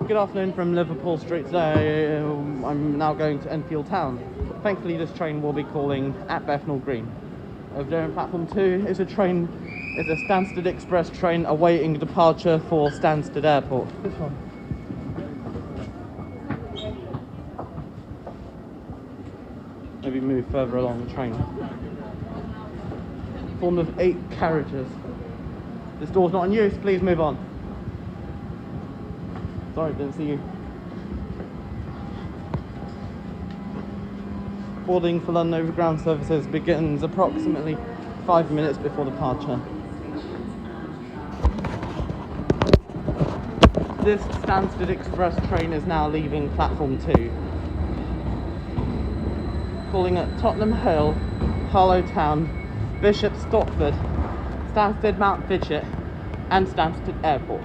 Good afternoon from Liverpool Street today. I'm now going to Enfield Town. Thankfully this train will be calling at Bethnal Green. Over there in platform 2 is a Stansted Express train awaiting departure for Stansted Airport. This one. Maybe move further along the train. Form of 8 carriages. This door's not in use, please move on. Sorry, didn't see you. Boarding for London Overground services begins approximately 5 minutes before departure. This Stansted Express train is now leaving platform 2. Calling at Tottenham Hale, Harlow Town, Bishop Stortford, Stansted Mount Fitchett and Stansted Airport.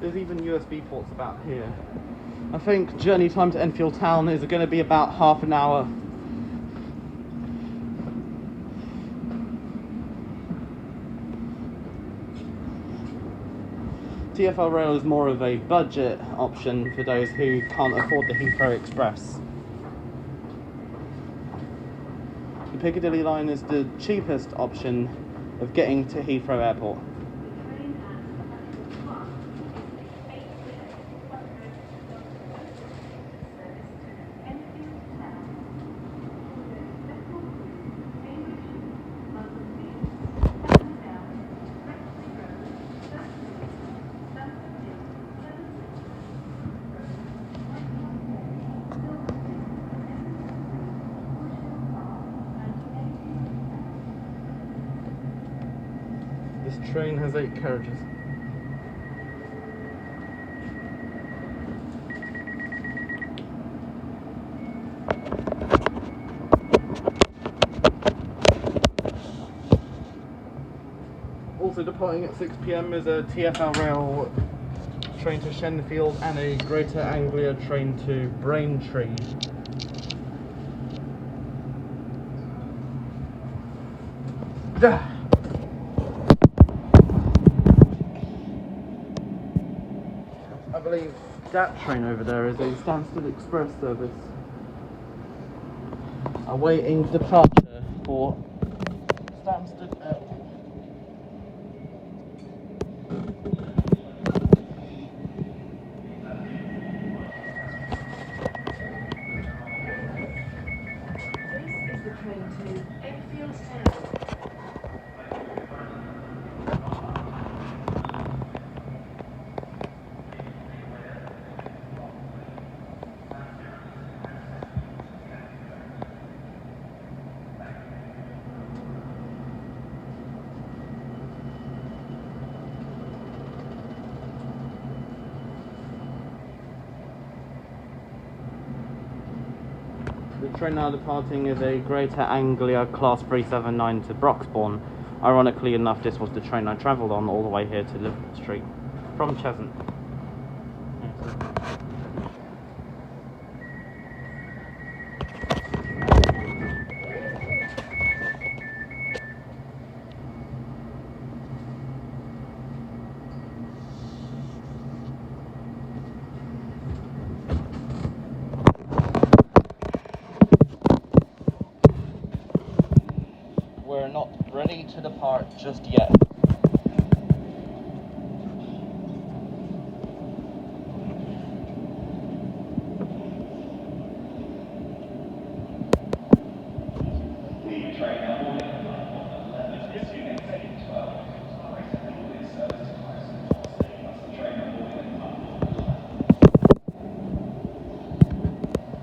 There's even USB ports about here. I think journey time to Enfield Town is going to be about half an hour. TfL Rail is more of a budget option for those who can't afford the Heathrow Express. The Piccadilly line is the cheapest option of getting to Heathrow Airport. This train has 8 carriages. Also departing at 6 PM is a TfL Rail train to Shenfield and a Greater Anglia train to Braintree. I believe that train over there is a Stansted Express service awaiting departure for Stansted Airport. This is the train to Enfield Town. The train now departing is a Greater Anglia Class 379 to Broxbourne. Ironically enough, this was the train I travelled on all the way here to Liverpool Street from Cheshunt. We're not ready to depart just yet.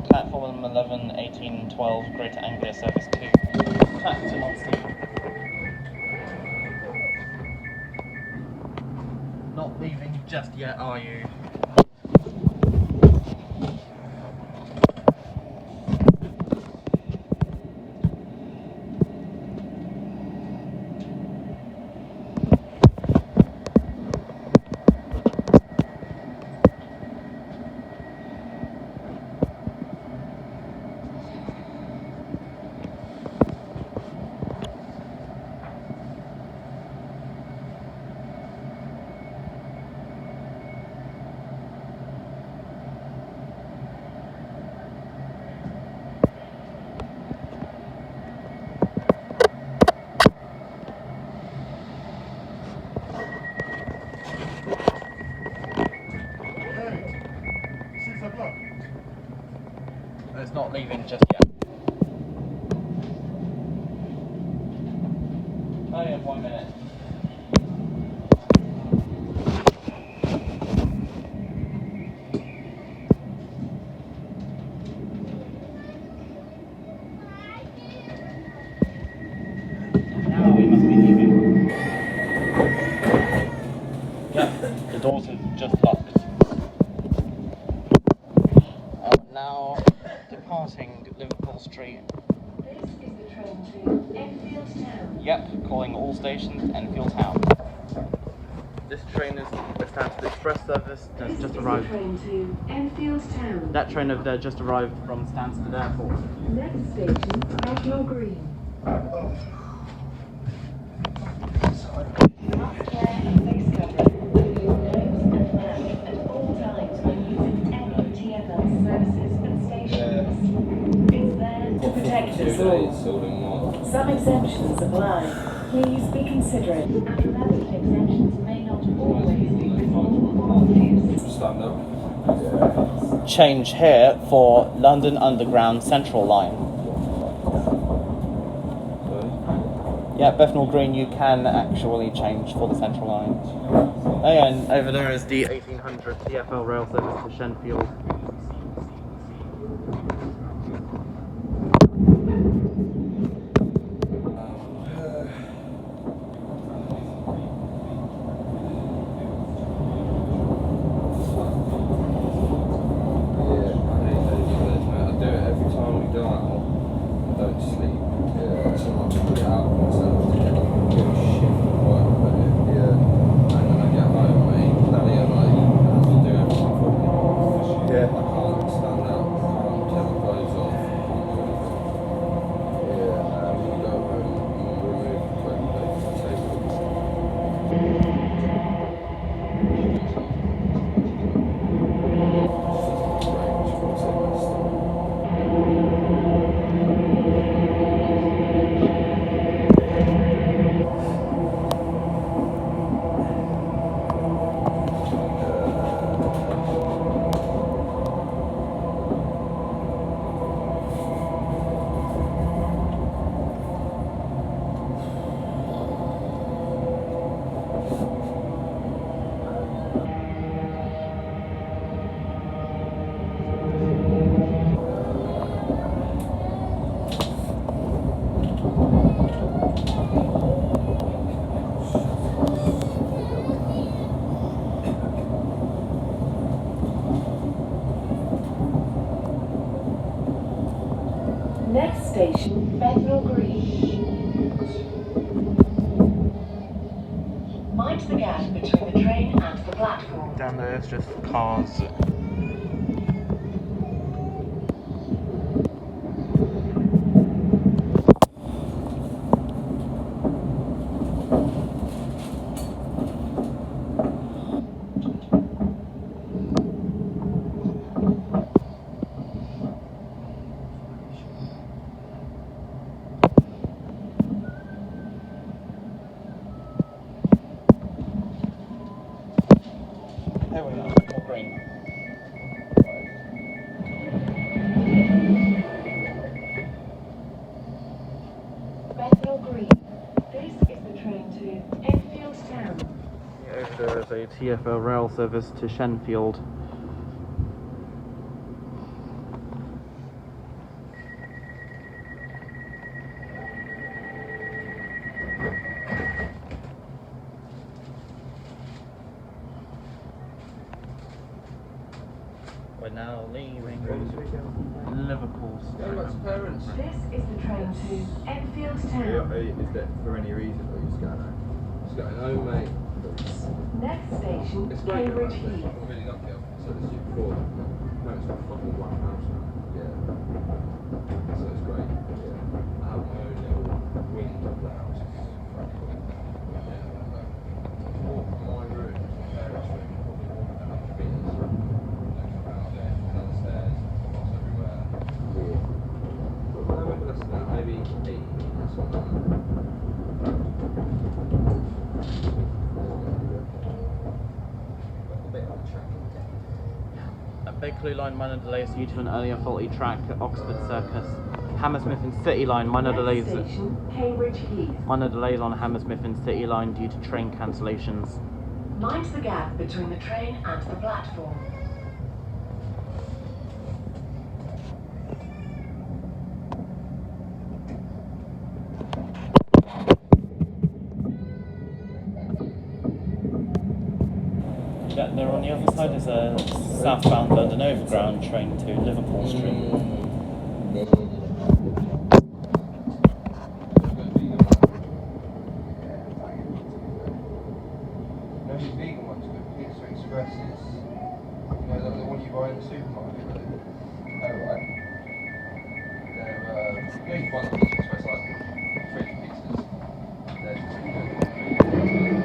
Platform 11, 18, 12, Greater Anglia Service 2. Clapham Junction. Not leaving just yet, are you? only have 1 minute. Now we must be leaving. Yep, the doors have just locked. Now departing Liverpool Street. This is the train to Enfield Town. Yep, calling all stations Enfield Town. This train is the Stansted Express service that's This just is arrived. the train to Enfield Town. That train over there just arrived from Stansted Airport. Next station, Bethnal Green. You must wear a face covering over your nose and mouth at all times when using any TfL services and stations. It's there to protect us all. Some exemptions apply. Please be considerate. And remember that exemptions may not always be visible or obvious. Stand up. Change here for London Underground Central line. Yeah, Bethnal Green you can actually change for the Central line. Oh yeah, and over there is the 1800 TfL rail service to Shenfield. Next station, Bethnal Green. Mind the gap between the train and the platform. Down there is just cars. There we are, Bethnal Green. Bethnal Green. This is the train to Enfield Town. Over there is a TfL rail service to Shenfield. We're now leaving Liverpool Street. Parents. This is the train to Enfield Town. Is that for any reason or you just going home? Just going home, mate. Next station, It's great. Cambridge I'm Heath. really lucky. I've said this to you before. No, it's got fucking one house now. Yeah. So it's great. Yeah. I have my own little wing of the house. My room, my parents' room, probably more than 100 metres. Out there, downstairs, across everywhere. Yeah. But no, maybe less than that, maybe 80 metres or something. A bit on the track. A big clue line minor delays due to an earlier faulty track at Oxford Circus. Hammersmith and City Line. Minor delays. Station, Cambridge Heath. Minor delays on Hammersmith and City Line due to train cancellations. Mind the gap between the train and the platform. Yeah, there on the other side is a southbound London Overground train to Liverpool Street. Expresses. You know, the one you buy in the supermarket, really. Oh, right. They're, you know, you buy the Pizza Express, like, fridge pizzas. They're pretty good.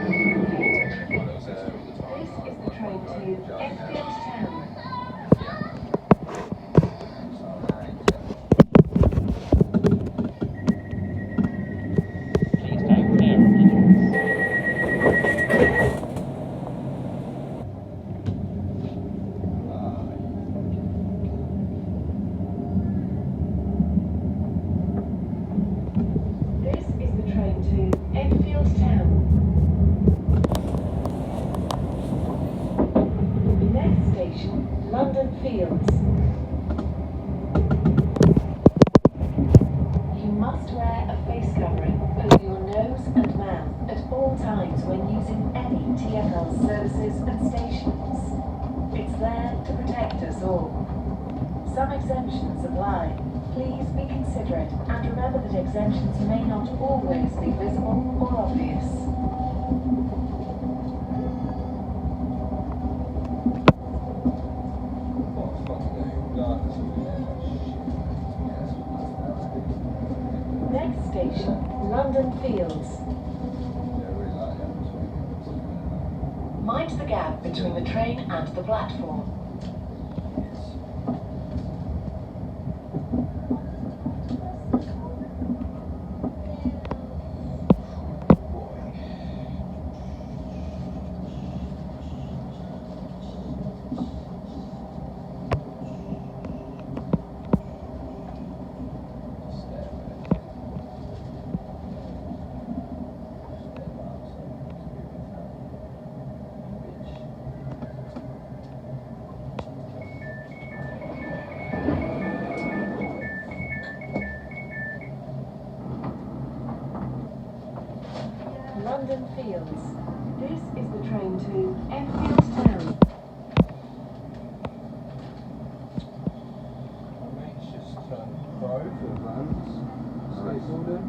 This is the train to Enfield Town. London Fields. You must wear a face covering over your nose and mouth at all times when using any TfL services and stations. It's there to protect us all. Some exemptions apply. Please be considerate and remember that exemptions may not always be visible or obvious. Next station, London Fields. Mind the gap between the train and the platform. London Fields. This is the train to Enfield Town. Mate's just turned pro for the vans. Skateboarding.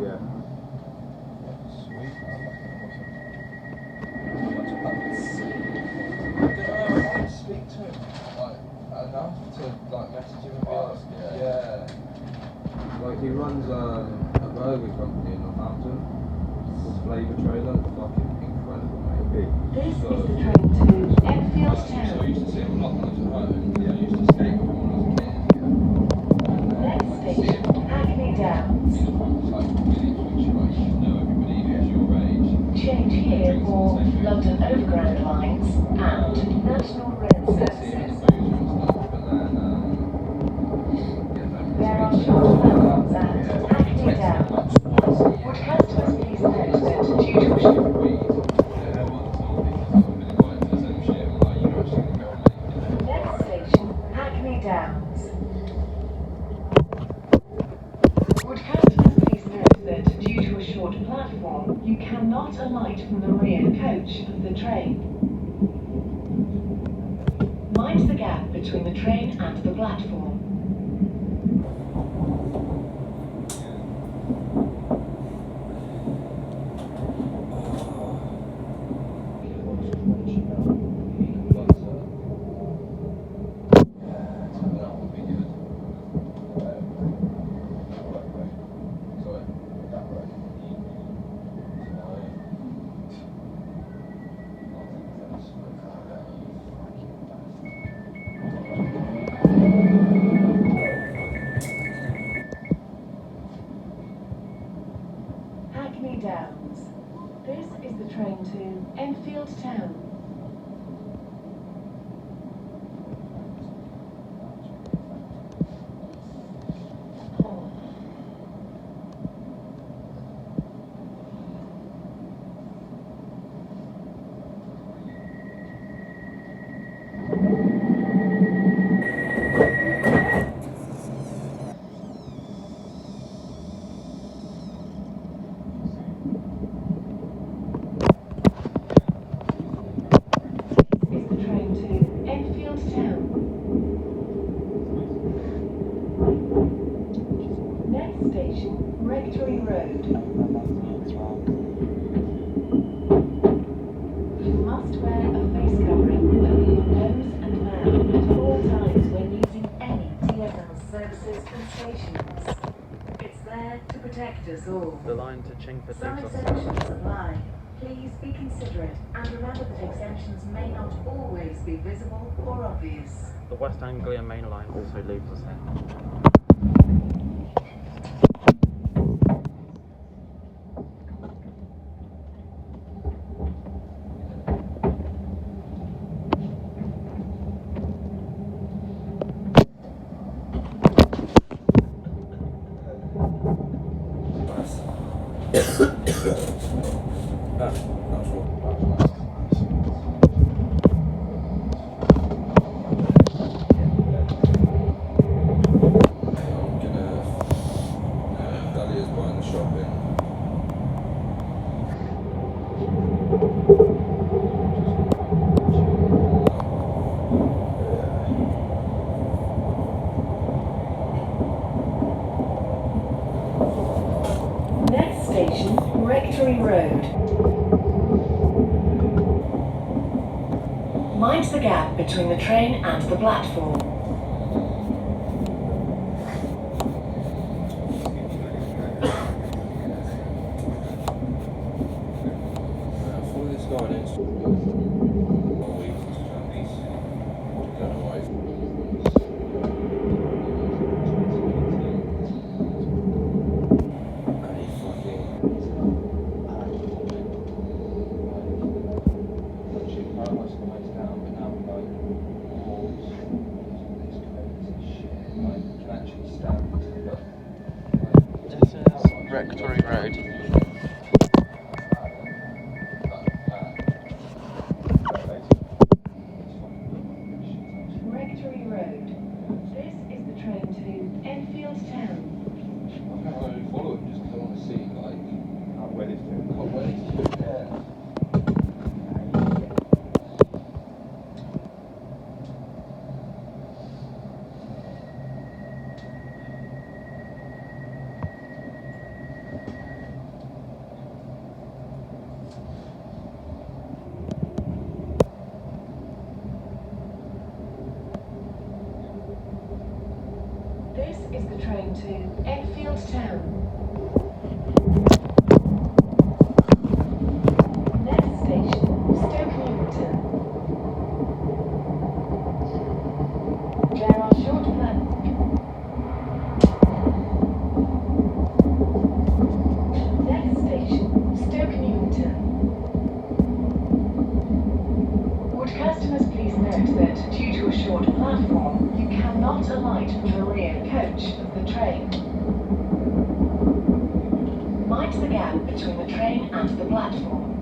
Yeah. Sweet, man. I didn't speak to him like enough to like message him and be like, yeah. Like he runs a burger company in Northampton. Flavour trailer, fucking incredible, mate. This So, is the train to Enfield so I Town. used to see him a lot when I was at home. Yeah, I used to skate with him when I was a kid. Next station, Hackney Downs. He's like village, which like you should know everybody who's your age. Change here for London Overground lines and National Rail See him in services. the boozer and stuff, but then There are short platforms at Hackney Downs. Would customers please note that due to a short Next station, Hackney Downs. Would customers please note that due to a short platform, you cannot alight from the rear coach of the train. Mind the gap between the train and the platform. Hackney Downs. This is the train to Enfield Town. protect us all. The line to Chingford Some leaves us. exemptions apply. Please be considerate and remember that exemptions may not always be visible or obvious. The West Anglia main line also leaves us here. Next station, Rectory Road. Mind the gap between the train and the platform. Follow this guy next This is Rectory Road. Rectory Road. This is the train to Enfield Town. I can't really follow him just because I want to see like where he's doing. Yeah. This is the train to Enfield Town. Next station, Stoke Newington. There are short platforms. Next station, Stoke Newington. Would customers please note that due to a short platform, you cannot alight from the rear coach of the train. Mind the gap between the train and the platform.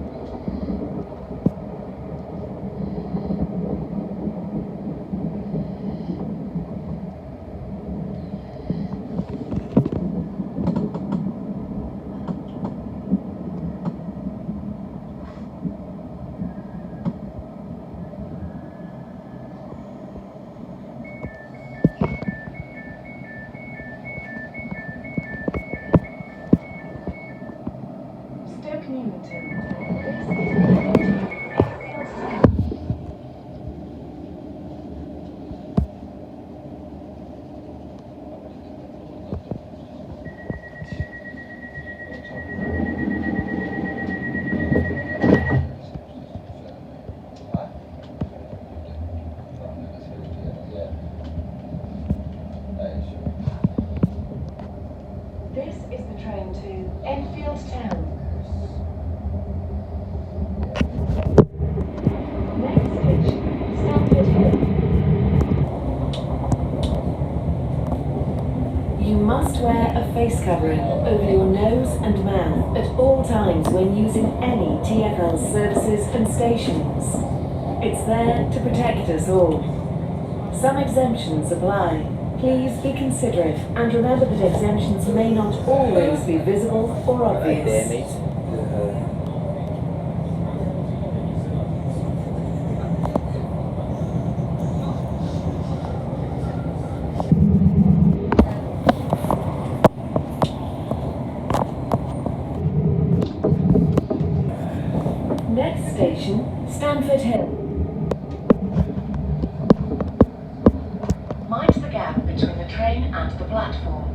Stoke Newington. This is the train to Enfield Town. Next station, Stamford Hill. You must wear a face covering over your nose and mouth at all times when using any TfL services and stations. It's there to protect us all. Some exemptions apply. Please be considerate and remember that exemptions may not always be visible or obvious. Next station, Stamford Hill. Mind the gap between the train and the platform.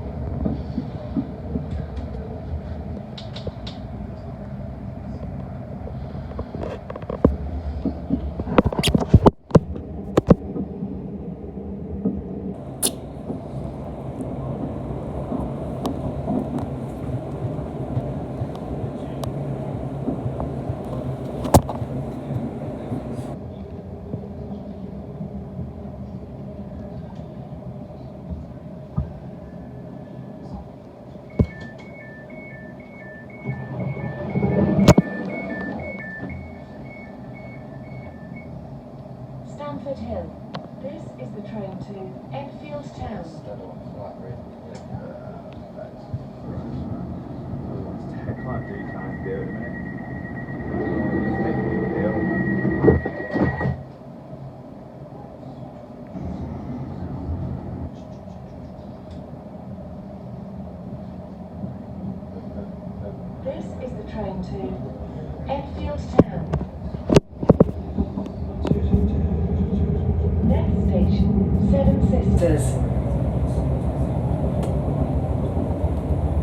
Stratford Hill. This is the train to Enfield Town. I can't do time deal at the minute. This is the train to Enfield Town. Next station, Seven Sisters.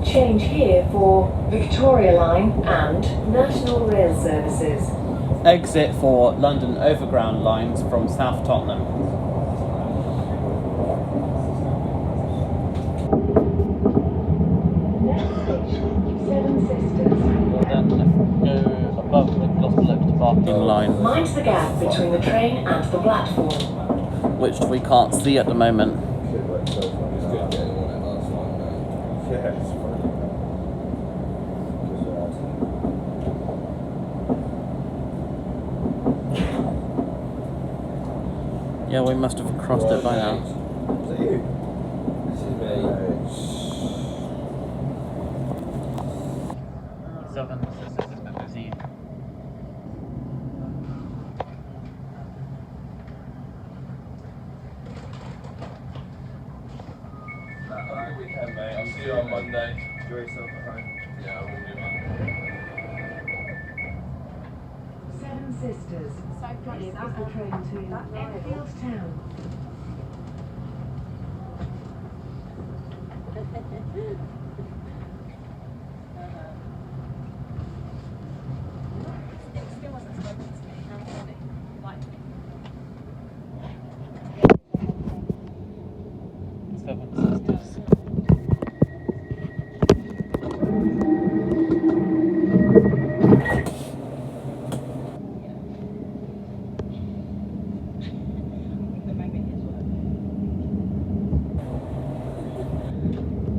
Change here for Victoria Line and National Rail services. Exit for London Overground lines from South Tottenham. Next station, Seven Sisters. Then go above the Gospel parking line, Mind the gap between the train and the platform. which we can't see at the moment. It's good getting on it last time, Yeah, it's funny. Yeah, we must have crossed it by now. Is that you? This is me. Seven Sisters is a bit busy. Alright, weekend, mate. I'll see you on Monday. Enjoy yourself at home. Yeah, I will do Monday. Seven Sisters. This is the train to Enfield Town. Seven Sisters.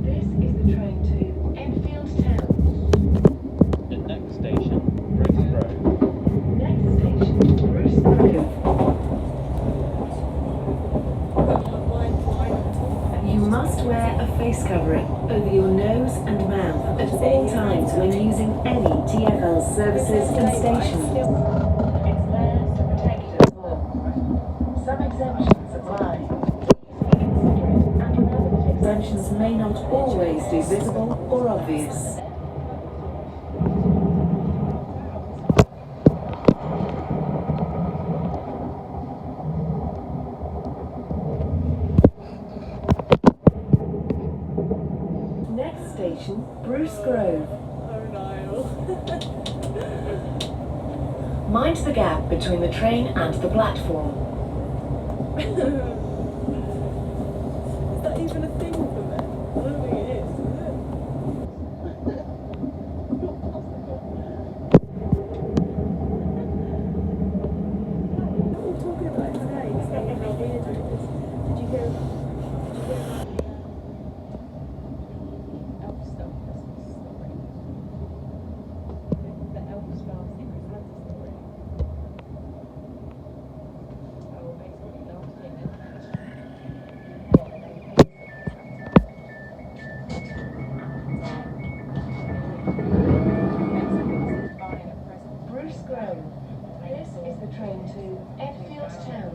This is the train to Enfield Town. The next station, Bruce Grove. Next station, Bruce Grove. You must wear a face covering over your nose and mouth at all times when using any TfL services and stations. It's there to protect us all. Some exemptions apply. Please consider it and remember that exemptions may not always be visible or obvious. Next station, Bruce Grove. Mind the gap between the train and the platform. Is that even a thing for men? I don't think it is it? What are you talking about today? It's not how weird it is. Did you hear about elf stuff Christmas story? The elf spell Secret Santa story. Oh, basically elves came in. Bruce Grove. This is the train to Enfield Town.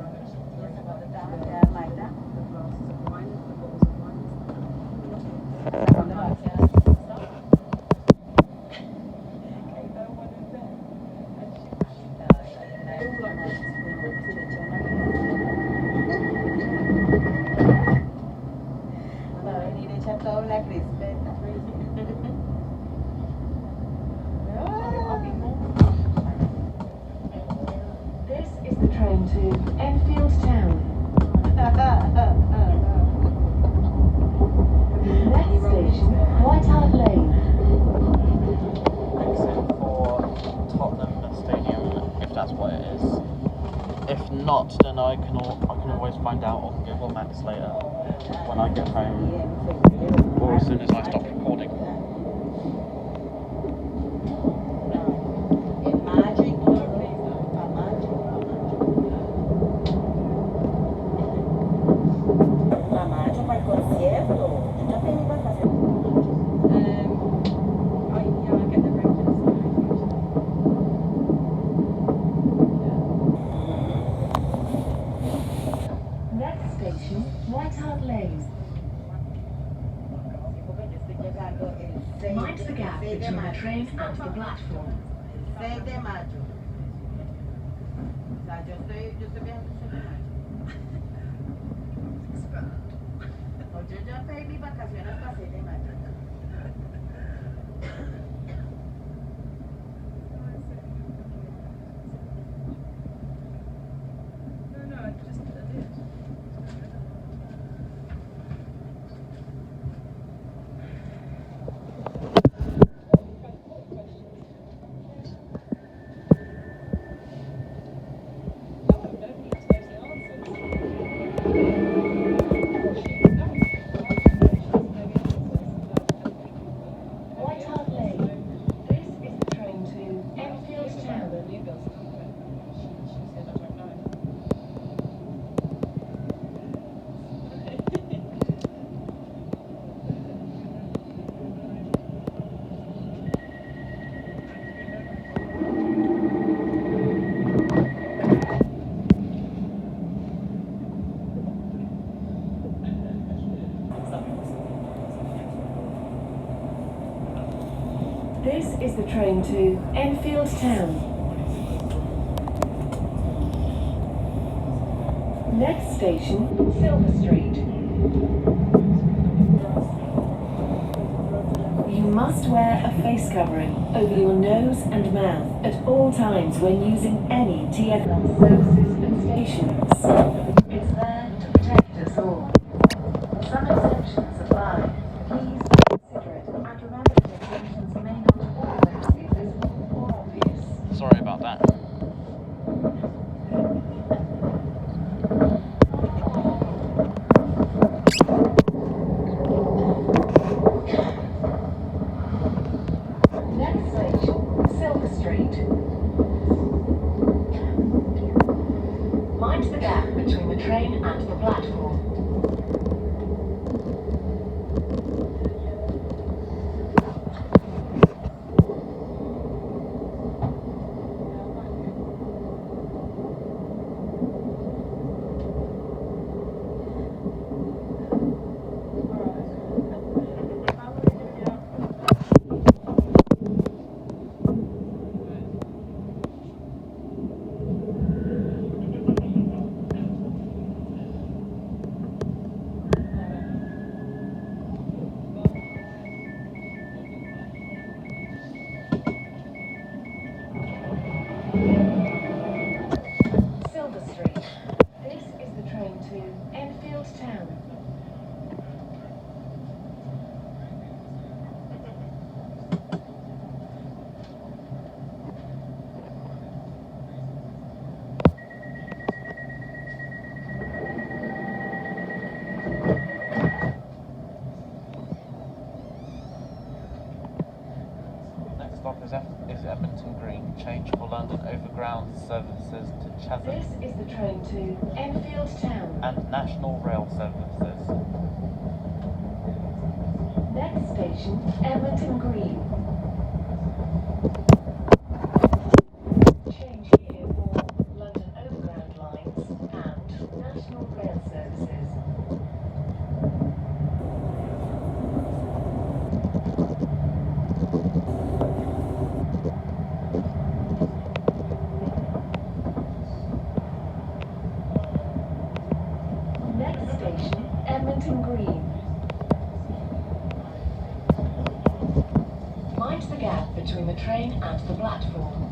This is the train to Enfield Town. Next station, White Hart Lane. Exit for Tottenham Stadium, if that's what it is. If not, then I can always find out on Google Maps later when I get home or as soon as I stop recording. the platform. 6 de mayo. O sea, yo estoy viajando el 6 de mayo. No, yo ya pedí mis vacaciones para 6 de mayo. No, I did. White Hart Lane. This is the train to Enfield Town. This is the train to Enfield Town. Next station, Silver Street. You must wear a face covering over your nose and mouth at all times when using any TfL services and stations. It's there to protect us all. Some exemptions apply. Please consider it and remember that exemptions may not always be visible or obvious. Sorry about that. Next station, Silver Street. Mind the gap between the train and the platform. Silver Street. This is the train to Enfield Town. Next stop is Edmonton Green. Change for London Overground services to Cheshunt This is the train to Enfield Town. and National Rail services. Next station, Edmonton Green. Change here for London Overground lines and National Rail services. Next station, Edmonton Green. Mind the gap between the train and the platform.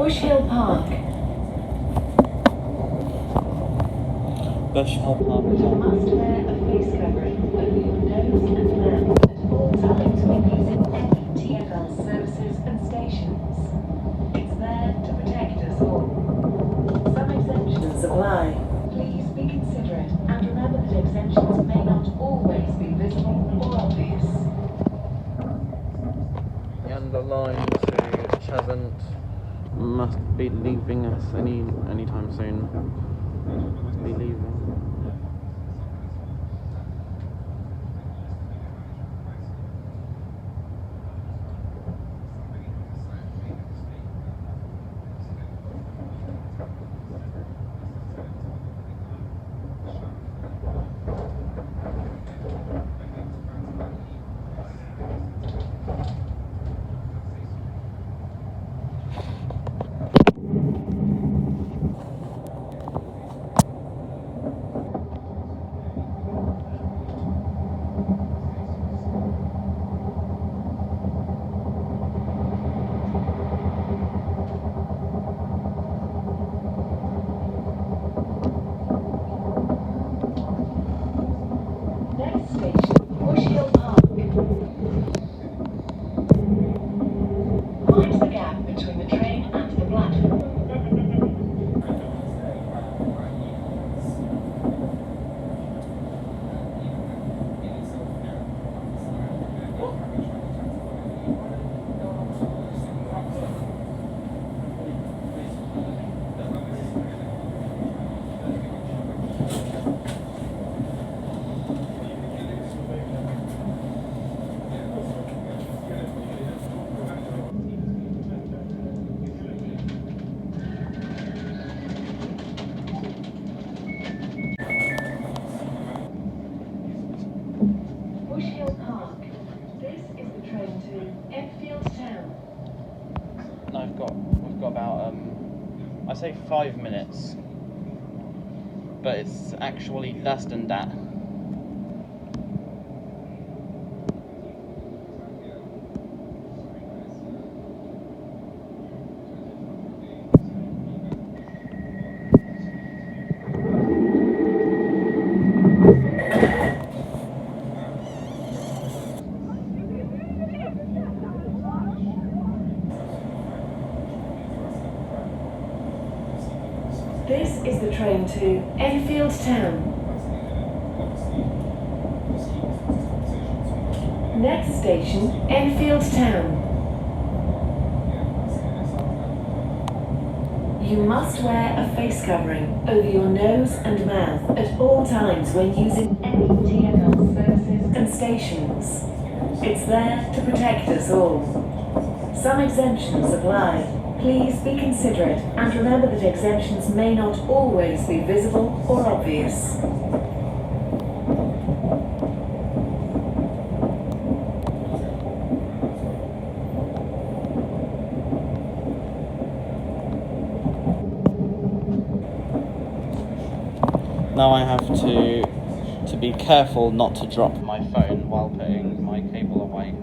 Bush Hill Park. Bush Hill Park is You on. must wear a face covering over your nose and mouth at all times when using any TfL services and stations. It's there to protect us all. Some exemptions apply. Please be considerate and remember that exemptions may not always be visible or obvious. The underline to Cheshunt must be leaving us anytime soon. Must be leaving. Next station, Bush Hill Park. Mind the gap between the train and the platform. Bush Hill Park. This is the train to Enfield Town. No, we've got about I say 5 minutes, but it's actually less than that. This is the train to Enfield Town. Next station, Enfield Town. You must wear a face covering over your nose and mouth at all times when using any TfL services and stations. It's there to protect us all. Some exemptions apply. Please be considerate and remember that exemptions may not always be visible or obvious. Now I have to be careful not to drop my phone while putting my cable away.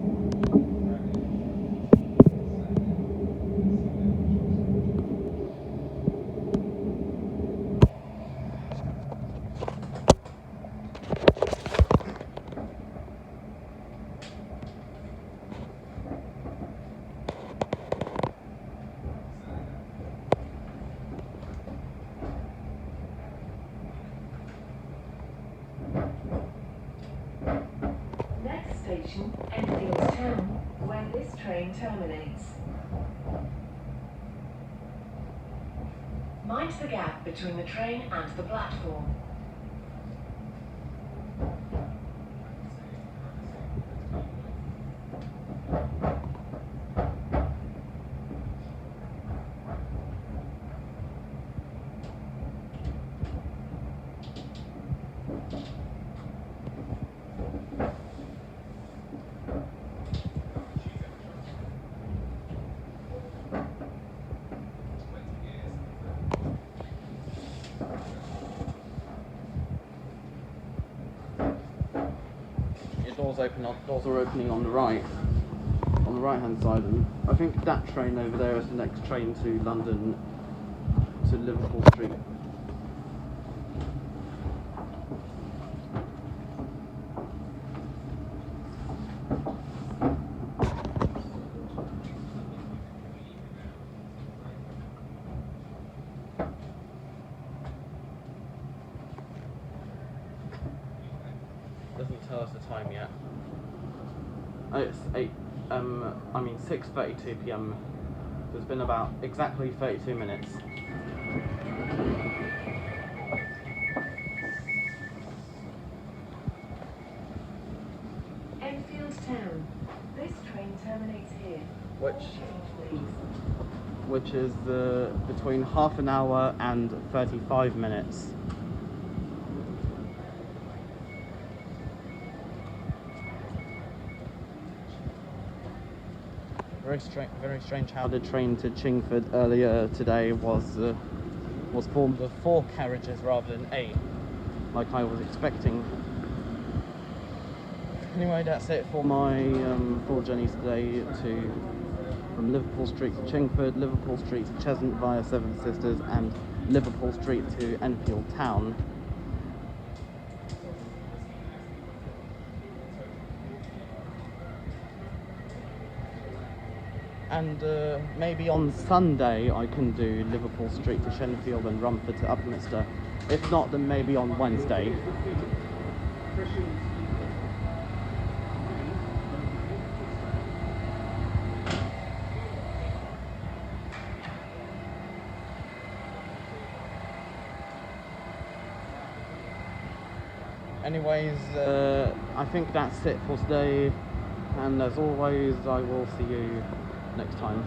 Next station, Enfield Town, where this train terminates. Mind the gap between the train and the platform. Doors are opening on the right. On the right hand side, and I think that train over there is the next train to London, to Liverpool Street. Doesn't tell us the time yet. Oh, it's 6:32 p.m. So it's been about exactly 32 minutes. Enfield Town. This train terminates here. Which is between half an hour and 35 minutes. Very strange how the train to Chingford earlier today was formed of 4 carriages rather than 8, like I was expecting. Anyway, that's it for my 4 journeys today from Liverpool Street to Chingford, Liverpool Street to Cheshunt via Seven Sisters, and Liverpool Street to Enfield Town. And maybe on Sunday I can do Liverpool Street to Shenfield and Rumford to Upminster. If not, then maybe on Wednesday. Anyways, I think that's it for today. And as always, I will see you next time.